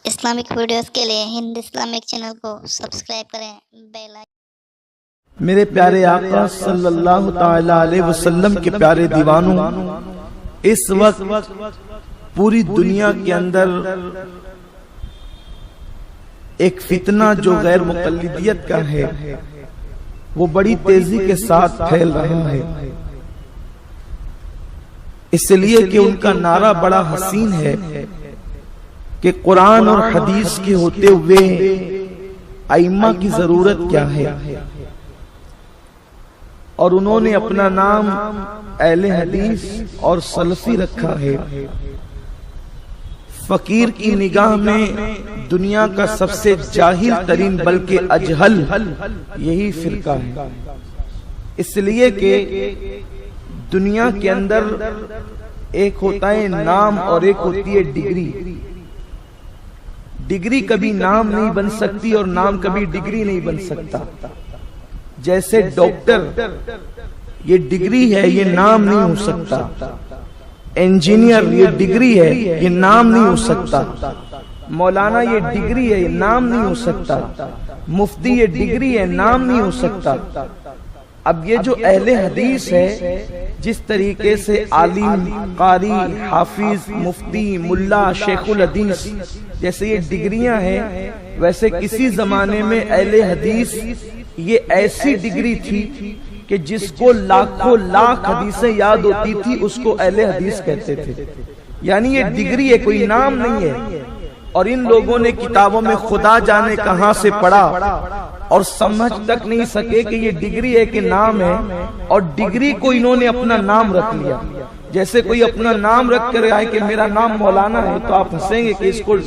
Islamic videos کے لیے ہند Islamic channel کو سبسکرائب کریں، بیل آئیکن۔ میرے پیارے آقا صلی اللہ تعالی علیہ وسلم کے پیارے دیوانوں، اس وقت پوری دنیا کے اندر ایک فتنہ جو غیر مقلدیت کا ہے وہ بڑی تیزی کے ساتھ پھیل رہا ہے، اس لیے کہ ان کا نعرہ بڑا حسین ہے کہ قرآن اور حدیث کے ہوتے ہوئے ائمہ کی ضرورت کیا ہے، اور انہوں نے اپنا نام اہل حدیث اور سلفی رکھا ہے۔ فقیر کی نگاہ میں دنیا کا سب سے جاہل ترین بلکہ اجہل یہی فرقہ ہے، اس لیے کہ دنیا کے اندر ایک ہوتا ہے نام اور ایک ہوتی ہے ڈگری۔ ڈگری کبھی نام نہیں بن سکتی اور نام کبھی ڈگری نہیں بن سکتا۔ جیسے ڈاکٹر یہ ڈگری ہے، یہ نام نہیں ہو سکتا۔ انجینئر یہ ڈگری ہے، یہ نام نہیں ہو سکتا۔ مولانا یہ ڈگری ہے، یہ نام نہیں ہو سکتا۔ مفتی یہ ڈگری ہے، نام نہیں ہو سکتا۔ اب یہ جو اہل حدیث ہے، جس طریقے سے عالم، قاری، حافظ، مفتی، ملا، شیخ الحدیث جیسے یہ ڈگریاں ہیں، ویسے کسی زمانے میں اہل حدیث یہ ایسی ڈگری تھی کہ جس کو لاکھوں لاکھ حدیثیں یاد ہوتی تھی اس کو اہل حدیث کہتے تھے۔ یعنی یہ ڈگری ہے، کوئی نام نہیں ہے۔ اور ان لوگوں نے کتابوں میں خدا جانے کہاں سے پڑھا اور سمجھ تک نہیں سکے کہ یہ ڈگری ہے کہ نام ہے، اور ڈگری کو انہوں نے اپنا نام رکھ لیا۔ جیسے کوئی اپنا نام رکھ کر آئے کہ میرا نام مولانا ہے تو آپ ہنسیں گے کہ اس کو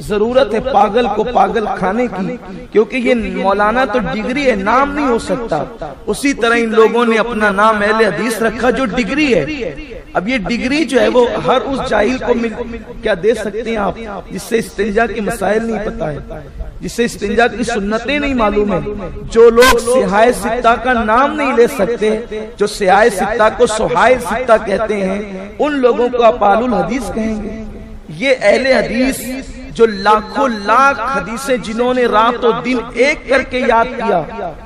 ضرورت ہے پاگل کو پاگل کھانے کی، کیونکہ یہ مولانا تو ڈگری ہے، نام نہیں ہو سکتا۔ اسی طرح ان لوگوں نے اپنا نام اہل حدیث رکھا جو ڈگری ہے۔ اب یہ ڈگری جو ہے وہ ہر اس جاہل کو کیا دے سکتے ہیں آپ جس سے استنجا کے مسائل نہیں پتا ہے، جس سے استنجا کی سنتیں نہیں معلوم ہے، جو لوگ سیاہ ستہ کا نام نہیں لے سکتے، جو سیاہ ستہ کو سہائل ستہ کہتے ہیں، ان لوگوں کو آپ اہل الحدیث کہیں گے۔ یہ اہل حدیث جو لاکھوں لاکھ حدیثیں جنہوں نے رات و دن ایک کر کے یاد کیا،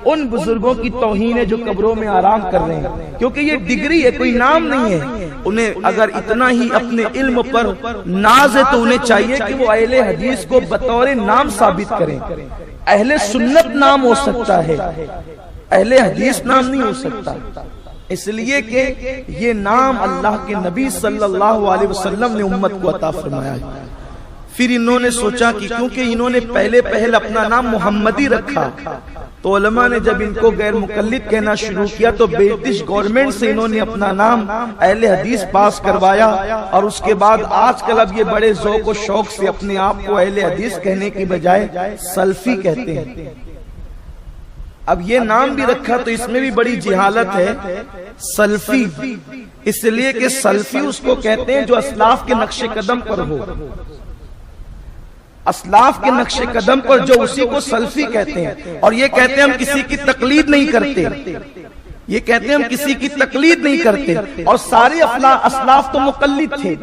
ان بزرگوں کی توہین ہے جو قبروں میں آرام کر رہے ہیں، کیونکہ یہ ڈگری ہے، کوئی نام نہیں ہے۔ انہیں اگر اتنا ہی اپنے علم پر ناز ہے تو انہیں چاہیے کہ وہ اہل حدیث کو بطور نام ثابت کریں۔ اہل سنت نام ہو سکتا ہے، اہل حدیث نام نہیں ہو سکتا، اس لیے کہ یہ نام اللہ کے نبی صلی اللہ علیہ وسلم نے امت کو عطا فرمایا ہے۔ پھر انہوں نے سوچا کہ کیونکہ انہوں نے پہلے اپنا نام محمدی رکھا، تو علماء نے جب ان کو غیر مقلد کہنا شروع کیا تو برٹش گورنمنٹ سے انہوں نے اپنا نام اہل حدیث پاس کروایا، اور اس کے بعد آج کل اب یہ بڑے ذوق و شوق سے اپنے آپ کو اہل حدیث کہنے کی بجائے سلفی کہتے ہیں۔ اب یہ نام بھی رکھا تو اس میں بھی بڑی جہالت ہے۔ سلفی اس لیے کہ سلفی اس کو کہتے ہیں جو اسلاف کے نقش قدم پر ہو، اسلاف کے نقش قدم پر جو، اسی کو سلفی کہتے ہیں۔ اور یہ کہتے ہیں ہم کسی کی تقلید نہیں کرتے، یہ کہتے ہیں ہم کسی کی تقلید نہیں کرتے۔ اور سارے اسلاف تو مقلد تھے۔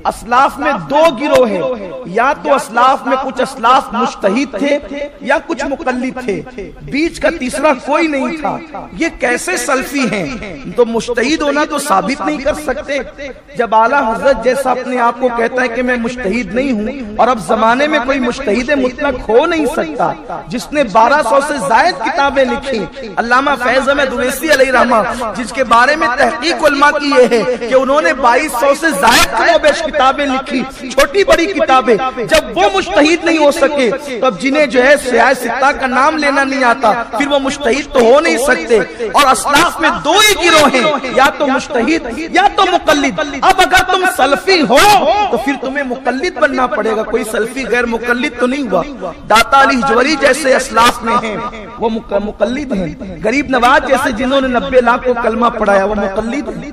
اسلاف میں دو گروہ ہیں، یا تو اسلاف میں کچھ اسلاف مجتہد تھے یا کچھ مقلد تھے، بیچ کا تیسرا کوئی نہیں تھا۔ یہ کیسے سلفی ہیں؟ تو مجتہد ہونا تو ثابت نہیں کر سکتے۔ جب اعلیٰ حضرت جیسا اپنے آپ کو کہتا ہے کہ میں مجتہد نہیں ہوں، اور اب زمانے میں کوئی مجتہد مطلق ہو نہیں سکتا جس نے 1200 سے زائد کتابیں لکھی، علامہ فیض احمد اویسی علیہ رحمہ، جس کے بارے میں تحقیق علماء کی یہ ہے کہ انہوں نے 2200 سے زائد کتابیں لکھی، چھوٹی بڑی کتابیں۔ جب وہ مجتہد نہیں ہو سکے تو اب جنہیں جو ہے سیاہ ستہ کا نام لینا نہیں آتا پھر وہ مجتہد تو ہو نہیں سکتے۔ اور اسلاف میں دو ہی گروہ ہیں، یا تو مجتہد یا تو مقلد۔ اب اگر تم سلفی ہو تو پھر تمہیں مقلد بننا پڑے گا، کوئی سلفی غیر مقلد تو نہیں ہوا۔ داتا علی حجوری جیسے اسلاف میں ہیں وہ مقلد ہیں، غریب نواز جیسے جنہوں نے 90 لاکھ کو کلمہ پڑھایا وہ مقلد ہیں،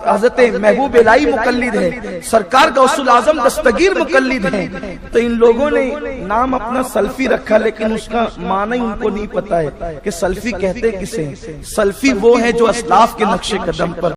حضرت محبوب الہی مقلد ہے، سرکار غوث الاعظم دستگیر مقلد ہیں۔ تو ان لوگوں نے نام اپنا سلفی رکھا، لیکن اس کا معنی ان کو نہیں پتا ہے کہ سلفی کہتے کسے ہیں۔ سلفی وہ ہے جو اسلاف کے نقش قدم پر